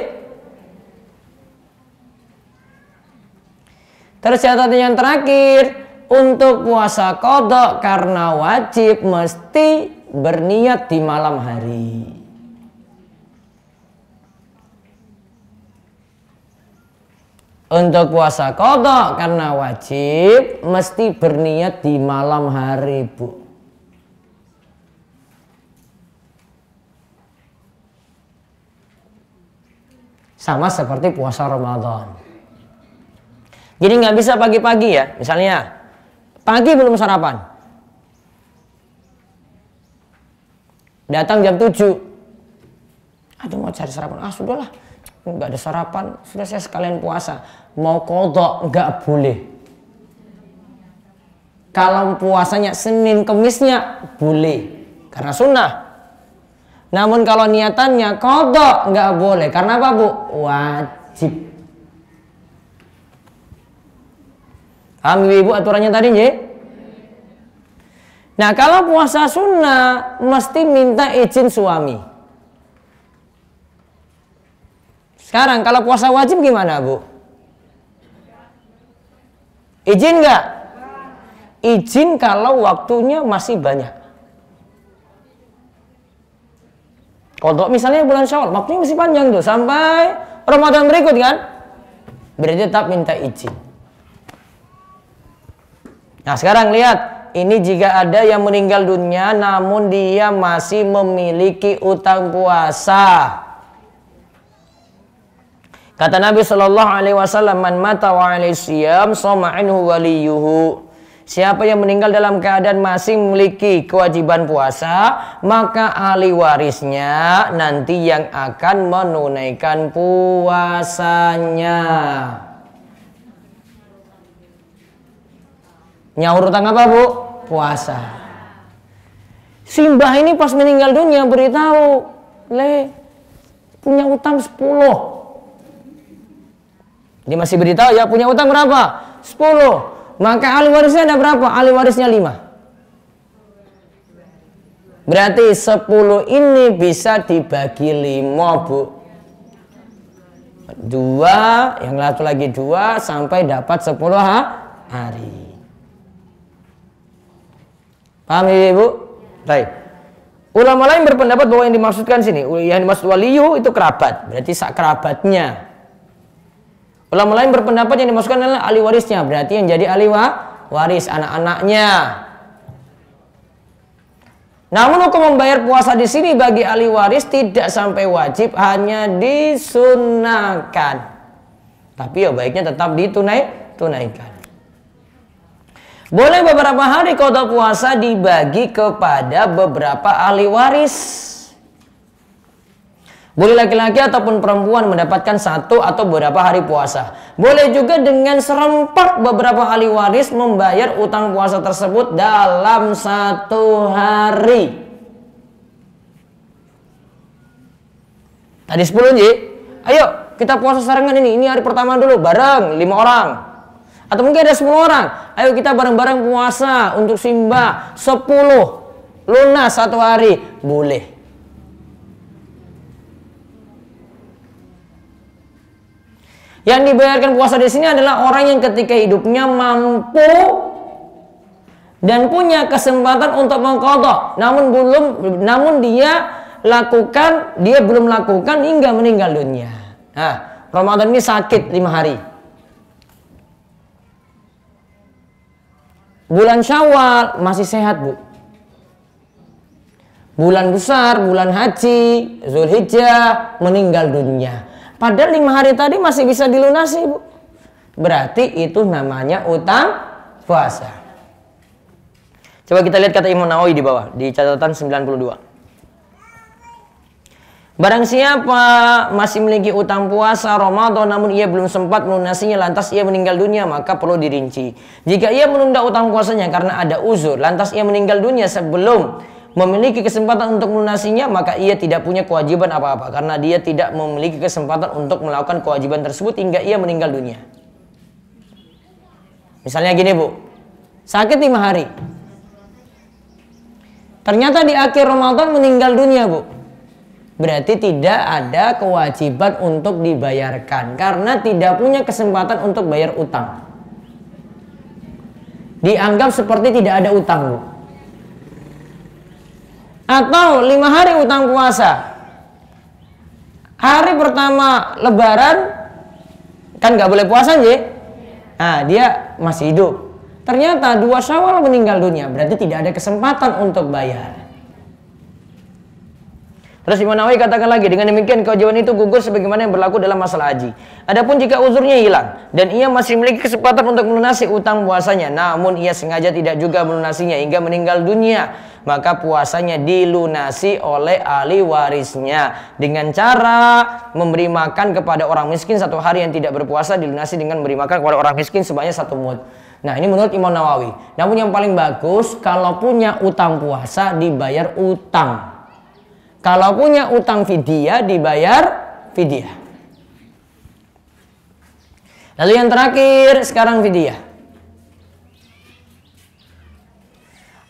Speaker 1: Terus catatan yang terakhir, untuk puasa qadha karena wajib mesti berniat di malam hari. Untuk puasa qadha karena wajib mesti berniat di malam hari, Bu. Sama seperti puasa Ramadan. Jadi nggak bisa pagi-pagi ya. Misalnya pagi belum sarapan, datang jam 7. Aduh mau cari sarapan. Ah sudahlah, nggak ada sarapan. Sudah saya sekalian puasa. Mau qadha nggak boleh. Kalau puasanya Senin Kemisnya boleh karena sunnah. Namun kalau niatannya qadha nggak boleh. Karena apa, Bu? Wajib. Paham Ibu aturannya tadi, Nggih? Nah, kalau puasa sunnah mesti minta izin suami. Sekarang kalau puasa wajib gimana, Bu? Izin nggak? Izin kalau waktunya masih banyak. Qadha misalnya bulan Syawal, waktunya masih panjang tuh sampai Ramadan berikut kan? Berarti tetap minta izin. Nah, sekarang lihat, ini jika ada yang meninggal dunia namun dia masih memiliki utang puasa. Kata Nabi Shallallahu alaihi wasallam, "Man mata wa alaihi siyam shoma anhu waliyuhu." Siapa yang meninggal dalam keadaan masih memiliki kewajiban puasa, maka ahli warisnya nanti yang akan menunaikan puasanya. Nyaur utang apa, Bu? Puasa. Simbah ini pas meninggal dunia beritahu, Le, punya utang 10. Dia masih beritahu ya, punya utang berapa? 10. Maka ahli warisnya ada berapa? Ahli warisnya 5. Berarti 10 ini bisa dibagi 5, Bu. 2, yang satu lagi 2 sampai dapat 10 hari. Paham ya, Ibu? Baik. Ulama lain berpendapat bahwa yang dimaksudkan sini, yang dimaksud waliyu itu kerabat, berarti sak kerabatnya. Ulama lain berpendapat yang dimaksudkan adalah ahli warisnya, berarti yang jadi ahli waris anak-anaknya. Namun hukum membayar puasa di sini bagi ahli waris tidak sampai wajib, hanya disunahkan. Tapi ya baiknya tetap ditunaikan. Boleh beberapa hari qadha puasa dibagi kepada beberapa ahli waris. Boleh laki-laki ataupun perempuan mendapatkan 1 atau beberapa hari puasa. Boleh juga dengan serempak beberapa ahli waris membayar utang puasa tersebut dalam 1 hari. Tadi 10 Ji. Ayo kita puasa sarangan ini hari pertama dulu bareng 5 orang. Atau mungkin ada 10 orang. Ayo kita bareng-bareng puasa untuk simbah 10 lunas 1 hari. Boleh. Yang dibayarkan puasa di sini adalah orang yang ketika hidupnya mampu dan punya kesempatan untuk mengqadha, namun dia belum lakukan hingga meninggal dunia. Nah, Ramadan ini sakit 5 hari. Bulan Syawal masih sehat, Bu. Bulan besar, bulan haji, Zulhijjah, meninggal dunia. Padahal 5 hari tadi masih bisa dilunasi, Bu. Berarti itu namanya utang puasa. Coba kita lihat kata Imam Nawawi di bawah, di catatan 92. Barang siapa masih memiliki utang puasa Ramadan namun ia belum sempat melunasinya lantas ia meninggal dunia, maka perlu dirinci. Jika ia menunda utang puasanya karena ada uzur lantas ia meninggal dunia sebelum memiliki kesempatan untuk melunasinya, maka ia tidak punya kewajiban apa-apa karena dia tidak memiliki kesempatan untuk melakukan kewajiban tersebut hingga ia meninggal dunia. Misalnya gini, Bu, sakit 5 hari, ternyata di akhir Ramadan meninggal dunia, Bu. Berarti tidak ada kewajiban untuk dibayarkan karena tidak punya kesempatan untuk bayar utang. Dianggap seperti tidak ada utang, Bu. Atau 5 hari utang puasa, hari pertama Lebaran kan nggak boleh puasa, J. Nah, dia masih hidup. Ternyata 2 Syawal meninggal dunia, berarti tidak ada kesempatan untuk bayar. Terus Imam Nawawi katakan lagi, dengan demikian kewajiban itu gugur sebagaimana yang berlaku dalam masalah haji. Adapun jika uzurnya hilang dan ia masih memiliki kesempatan untuk melunasi utang puasanya, namun ia sengaja tidak juga melunasinya hingga meninggal dunia, maka puasanya dilunasi oleh ahli warisnya dengan cara memberi makan kepada orang miskin 1 hari yang tidak berpuasa, dilunasi dengan memberi makan kepada orang miskin sebanyak 1 mud. Nah, ini menurut Imam Nawawi. Namun yang paling bagus kalau punya utang puasa dibayar utang. Kalau punya utang fidyah dibayar fidyah. Lalu yang terakhir sekarang fidyah.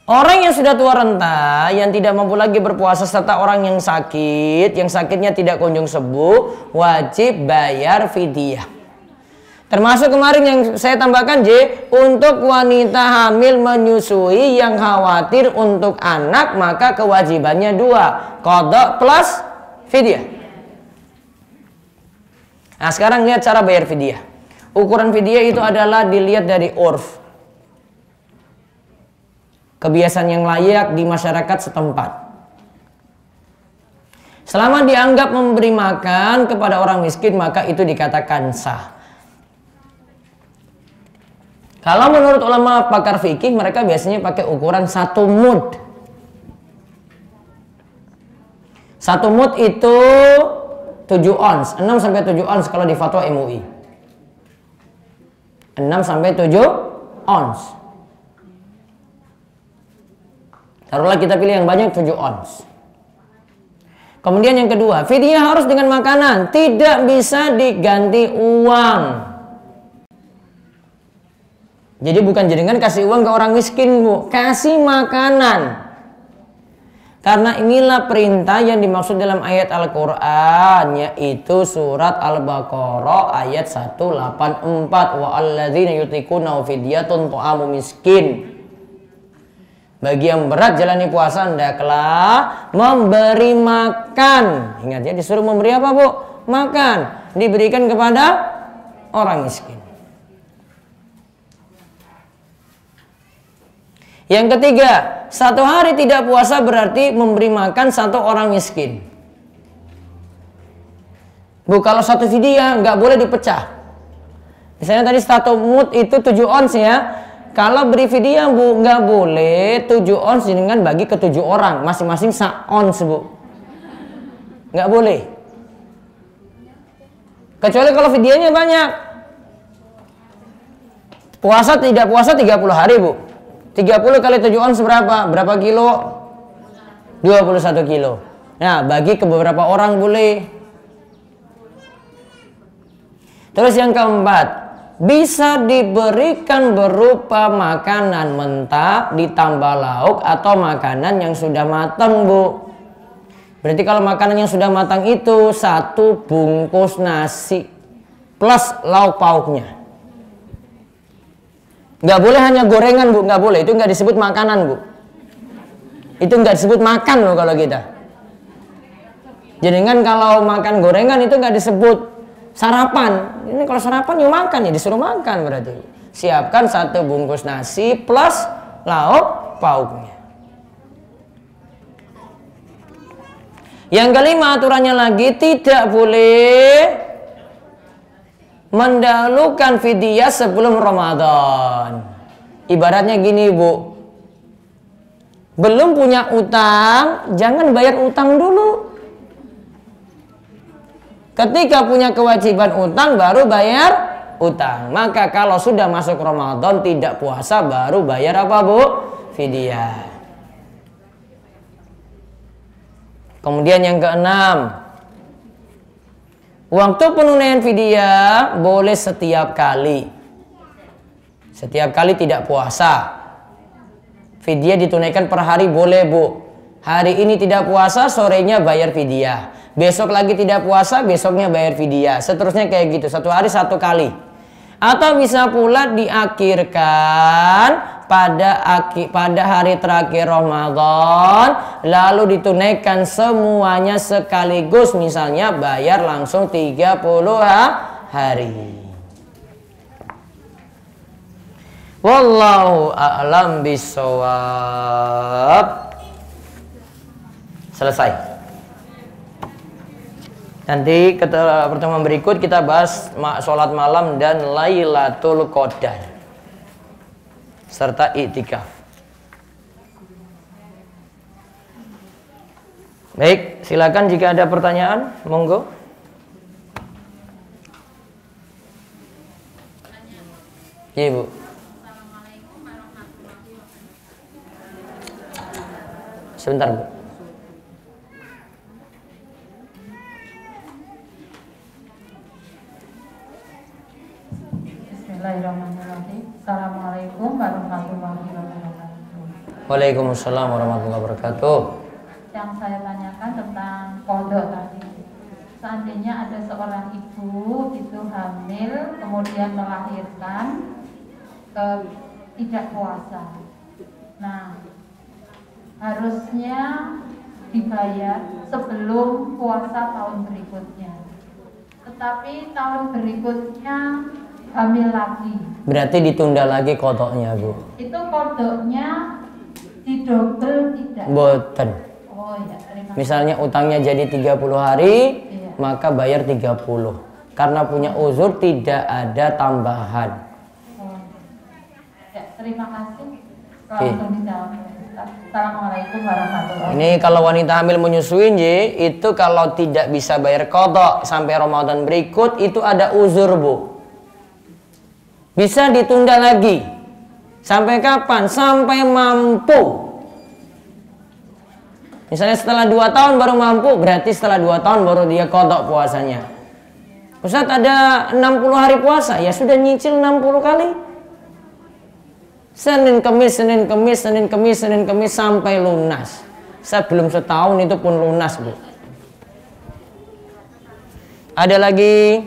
Speaker 1: Orang yang sudah tua renta, yang tidak mampu lagi berpuasa, serta orang yang sakit, yang sakitnya tidak kunjung sembuh, wajib bayar fidyah. Termasuk kemarin yang saya tambahkan, J, untuk wanita hamil menyusui yang khawatir untuk anak, maka kewajibannya 2, qadha plus fidyah. Nah, sekarang lihat cara bayar fidyah. Ukuran fidyah itu adalah dilihat dari urf, kebiasaan yang layak di masyarakat setempat. Selama dianggap memberi makan kepada orang miskin, maka itu dikatakan sah. Kalau menurut ulama pakar fikih, mereka biasanya pakai ukuran 1 mud. 1 mud itu 7 ons, 6 sampai 7 ons kalau di fatwa MUI. 6 sampai 7 ons. Taruhlah kita pilih yang banyak, 7 ons. Kemudian yang kedua, fidyah harus dengan makanan, tidak bisa diganti uang. Jadi bukan jenengan kasih uang ke orang miskin, Bu, kasih makanan. Karena inilah perintah yang dimaksud dalam ayat Al-Qur'an, yaitu surat Al-Baqarah ayat 184, wa alladzina yutiquna fidyatun ta'amu miskin. Bagi yang berat jalani puasa hendaklah memberi makan. Ingat ya, disuruh memberi apa, Bu? Makan. Diberikan kepada orang miskin. Yang ketiga, 1 hari tidak puasa berarti memberi makan 1 orang miskin. Bu, kalau 1 fidyah nggak boleh dipecah. Misalnya tadi 1 mud itu 7 ons ya. Kalau beri fidyah, Bu, nggak boleh 7 ons dengan bagi ke 7 orang, masing-masing 1 ons, Bu. Nggak boleh. Kecuali kalau fidyahnya banyak. Puasa tidak puasa 30 hari, Bu. 30 kali 7 ons berapa? Berapa kilo? 21 kilo. Nah, bagi ke beberapa orang boleh. Terus yang keempat, bisa diberikan berupa makanan mentah ditambah lauk atau makanan yang sudah matang, Bu. Berarti kalau makanan yang sudah matang itu 1 bungkus nasi plus lauk pauknya. Nggak boleh hanya gorengan Bu, nggak boleh. Itu nggak disebut makanan Bu. Itu nggak disebut makan loh kalau kita. Jadi kan kalau makan gorengan itu nggak disebut sarapan. Ini kalau sarapan ya makan, ya disuruh makan berarti. Siapkan 1 bungkus nasi plus lauk pauknya. Yang kelima aturannya lagi, tidak boleh mendahulukan fidyah sebelum Ramadan. Ibaratnya gini Bu, belum punya utang, jangan bayar utang dulu. Ketika punya kewajiban utang baru bayar utang. Maka kalau sudah masuk Ramadan tidak puasa baru bayar apa Bu? Fidyah. Kemudian yang keenam, waktu penunaian fidyah boleh setiap kali. Setiap kali tidak puasa. Fidyah ditunaikan per hari boleh Bu. Hari ini tidak puasa, sorenya bayar fidyah. Besok lagi tidak puasa, besoknya bayar fidyah. Seterusnya kayak gitu, 1 hari 1 kali. Atau bisa pula diakhirkan pada hari terakhir Ramadan, lalu ditunaikan semuanya sekaligus, misalnya bayar langsung 30 hari. Wallahu a'lam bishawab. Selesai. Nanti pertemuan berikut kita bahas sholat malam dan Lailatul Qadar serta i'tikaf. Baik, silakan jika ada pertanyaan, monggo. Iya Bu. Sebentar Bu.
Speaker 2: Bismillahirrahmanirrahim. Assalamualaikum warahmatullahi wabarakatuh.
Speaker 1: Waalaikumsalam warahmatullahi wabarakatuh.
Speaker 2: Yang saya tanyakan tentang qadha tadi. Seandainya ada seorang ibu itu hamil kemudian melahirkan tidak puasa. Nah, harusnya dibayar sebelum puasa tahun berikutnya. Tetapi tahun berikutnya hamil lagi.
Speaker 1: Berarti ditunda lagi kodoknya Bu.
Speaker 2: Itu kodoknya didobel tidak?
Speaker 1: Boten.
Speaker 2: Oh ya, terima kasih.
Speaker 1: Misalnya utangnya jadi 30 hari,
Speaker 2: Iya.
Speaker 1: maka bayar 30. Karena punya uzur tidak ada tambahan.
Speaker 2: Oh. Ya, terima kasih. Langsung dijawab. Assalamualaikum warahmatullahi wabarakatuh.
Speaker 1: Ini kalau wanita hamil menyusui, itu kalau tidak bisa bayar kodok sampai Ramadan berikut, itu ada uzur Bu. Bisa ditunda lagi. Sampai kapan? Sampai mampu. Misalnya setelah 2 tahun baru mampu, berarti setelah 2 tahun baru dia kodok puasanya. Ustadz ada 60 hari puasa, ya sudah nyicil 60 kali. Senin Kemis, Senin Kemis, Senin Kemis, Senin Kemis sampai lunas. Sebelum setahun itu pun lunas Bu. Ada lagi?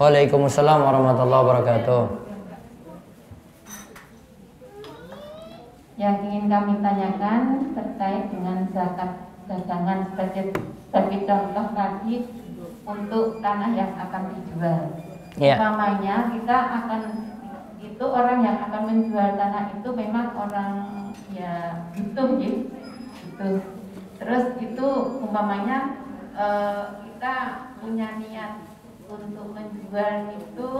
Speaker 1: Waalaikumsalam warahmatullahi wabarakatuh.
Speaker 2: Yang ingin kami tanyakan terkait dengan zakat dagangan sebagai contoh tadi untuk tanah yang akan dijual. Umpamanya kita akan itu orang yang akan menjual tanah itu memang orang ya butuh ya, butuh. Terus itu umpamanya kita punya niat untuk menjual itu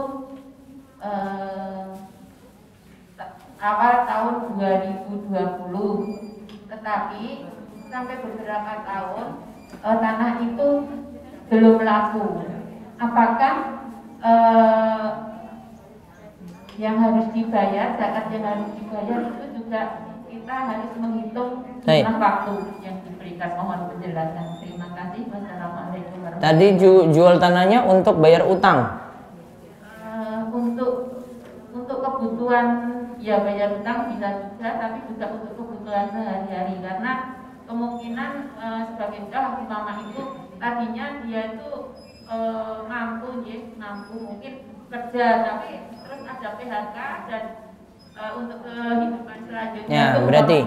Speaker 2: awal tahun 2020, tetapi sampai beberapa tahun tanah itu belum laku. Apakah yang harus dibayar, zakat yang harus dibayar itu juga kita harus menghitung jumlah waktu yang diberikan? Mohon penjelasan. Terima kasih. Wassalamualaikum warahmatullahi wabarakatuh.
Speaker 1: Tadi jual tanahnya untuk bayar utang?
Speaker 2: Untuk kebutuhan ya bayar utang bisa juga, tapi juga untuk kebutuhan sehari-hari, karena kemungkinan sebagai contoh mama itu tadinya dia itu mampu mungkin kerja tapi terus ada PHK dan untuk kehidupan selanjutnya.
Speaker 1: Ya, berarti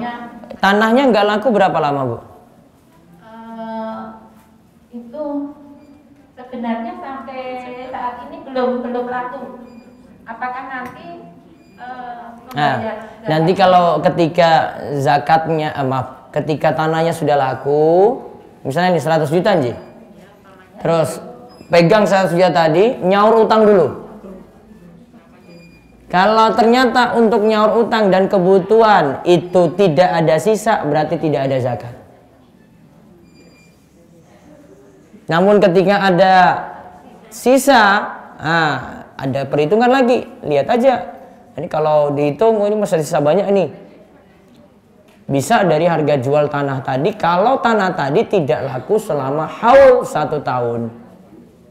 Speaker 1: tanahnya nggak laku berapa lama, Bu?
Speaker 2: Itu sebenarnya sampai saat ini belum laku. Apakah nanti
Speaker 1: nanti kalau ketika zakatnya ketika tanahnya sudah laku, misalnya ini 100 juta Nji, terus pegang 100 juta tadi, nyaur utang dulu. Kalau ternyata untuk nyaur utang dan kebutuhan itu tidak ada sisa, berarti tidak ada zakat. Namun ketika ada sisa, ada perhitungan lagi. Lihat aja, ini kalau dihitung ini masih sisa banyak nih. Bisa dari harga jual tanah tadi, kalau tanah tadi tidak laku selama haul 1 tahun.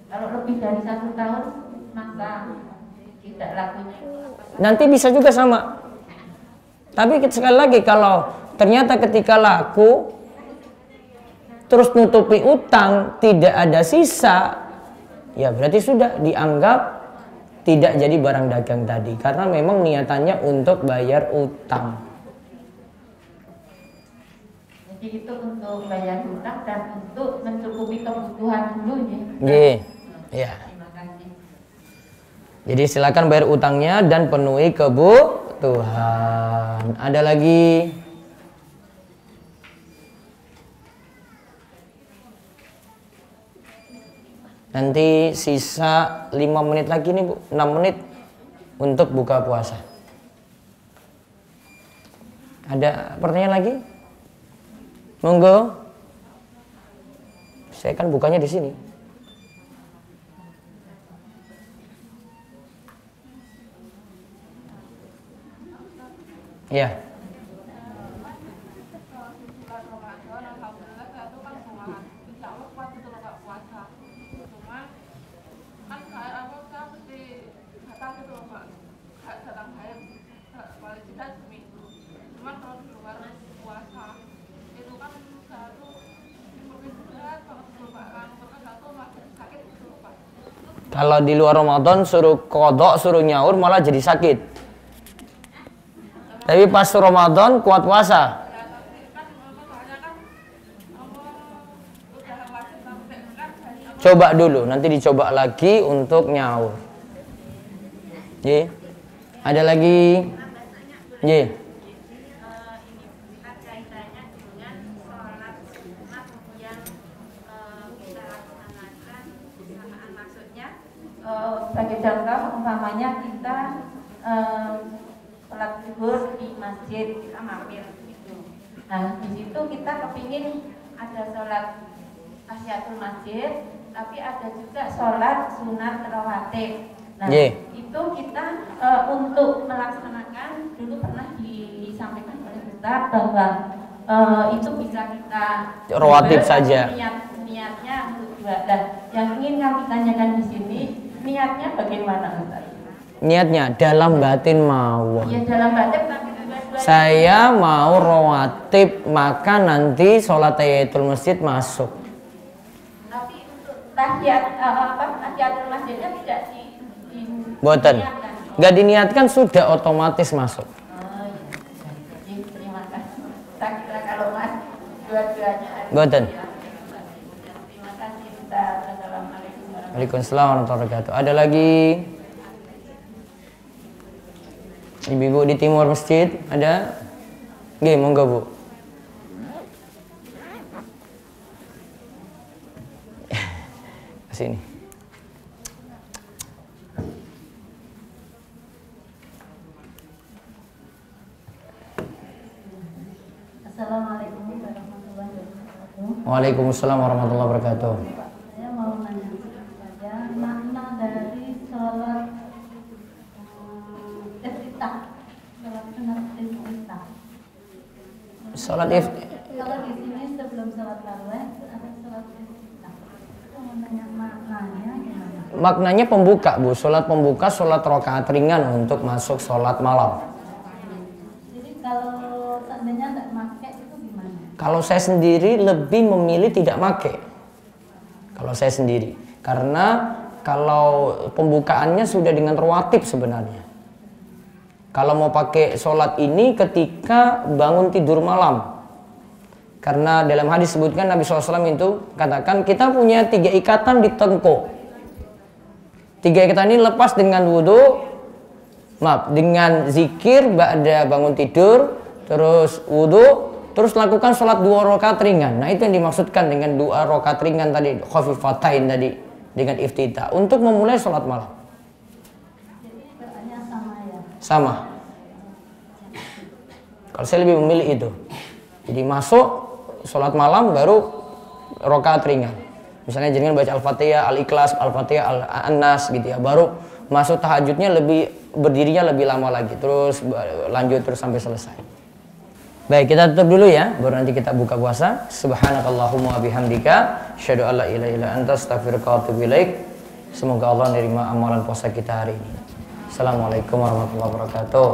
Speaker 2: Kalau lebih dari 1 tahun, maka tidak lakunya.
Speaker 1: Nanti bisa juga sama. Tapi sekali lagi, kalau ternyata ketika laku terus nutupi utang tidak ada sisa, ya berarti sudah dianggap tidak jadi barang dagang tadi, karena memang niatannya untuk bayar utang.
Speaker 2: Jadi itu untuk bayar utang dan untuk mencukupi kebutuhan dulu
Speaker 1: ya. Terima kasih. Jadi silakan bayar utangnya dan penuhi kebutuhan. Ada lagi? Nanti sisa 5 menit lagi nih, Bu. 6 menit untuk buka puasa. Ada pertanyaan lagi? Monggo. Saya kan bukanya di sini. Ya. Kalau di luar Ramadan suruh kodok, suruh nyaur malah jadi sakit. Tapi pas Ramadan kuat puasa. Coba dulu, nanti dicoba lagi untuk nyaur. Ye. Ada lagi? Ye.
Speaker 2: Sebagai contoh, umpamanya kita sholat zuhur di masjid, kita mampir gitu. Nah, di situ kita kepingin ada sholat tahiyatul masjid, tapi ada juga sholat sunat rawatib. Nah, itu kita untuk melaksanakan dulu pernah disampaikan oleh Ustaz bahwa itu bisa kita
Speaker 1: rawatib saja.
Speaker 2: Niatnya untuk ibadah. Yang ingin kami tanyakan di sini, niatnya bagaimana, Ustaz?
Speaker 1: Niatnya dalam batin mawon.
Speaker 2: Ya, dalam batin tapi
Speaker 1: saya mau rawatib, maka nanti sholat tahiyatul masjid masuk.
Speaker 2: Tapi untuk tahiyatul masjidnya tidak
Speaker 1: boten. Nggak diniatkan sudah otomatis masuk.
Speaker 2: Oh, iya. Terima kasih. Saya kira kalau Mas dua-duanya
Speaker 1: boten.
Speaker 2: Terima kasih, Ustaz. Assalamualaikum warahmatullahi
Speaker 1: Waalaikumsalam warahmatullahi wabarakatuh. Ada lagi? Ibu-ibu di timur masjid ada? Nggih, monggo, Bu. Sini.
Speaker 2: Assalamualaikum warahmatullahi wabarakatuh.
Speaker 1: Waalaikumsalam warahmatullahi wabarakatuh.
Speaker 2: Saya mau nanya saja makna dari sholat iftitah, sholat sunat iftitah.
Speaker 1: Sholat
Speaker 2: Kalau di sini sebelum sholat tarawih ada sholat iftitah. Saya mau nanya maknanya gimana?
Speaker 1: Maknanya pembuka, Bu. Sholat pembuka, sholat rakaat ringan untuk masuk sholat malam.
Speaker 2: Jadi kalau seandainya nggak pakai itu gimana?
Speaker 1: Kalau saya sendiri lebih memilih tidak make. Kalau saya sendiri, Karena kalau pembukaannya sudah dengan rawatib sebenarnya. Kalau mau pakai sholat ini ketika bangun tidur malam. Karena dalam hadis sebutkan Nabi SAW itu katakan kita punya 3 ikatan di tengkuk. 3 ikatan ini lepas dengan wudhu, dengan zikir ba'da bangun tidur, terus wudhu, terus lakukan sholat 2 rakaat ringan. Nah itu yang dimaksudkan dengan 2 rakaat ringan tadi, khafifatain tadi, dengan iftitah untuk memulai sholat malam.
Speaker 2: Jadi doanya sama ya?
Speaker 1: Sama. Kalau saya lebih memilih itu. Jadi masuk sholat malam baru rakaat ringan. Misalnya jangan baca Al-Fatihah, Al-Ikhlas, Al-Fatihah, Al-Nas gitu ya. Baru masuk tahajudnya berdirinya lebih lama lagi. Terus lanjut terus sampai selesai. Baik, kita tutup dulu ya. Baru nanti kita buka puasa. Subhanakallahumma bihamdika asyhadu an la ilaha illa anta astaghfiruka wa atubu ilaik. Semoga Allah menerima amalan puasa kita hari ini. Assalamualaikum warahmatullahi wabarakatuh.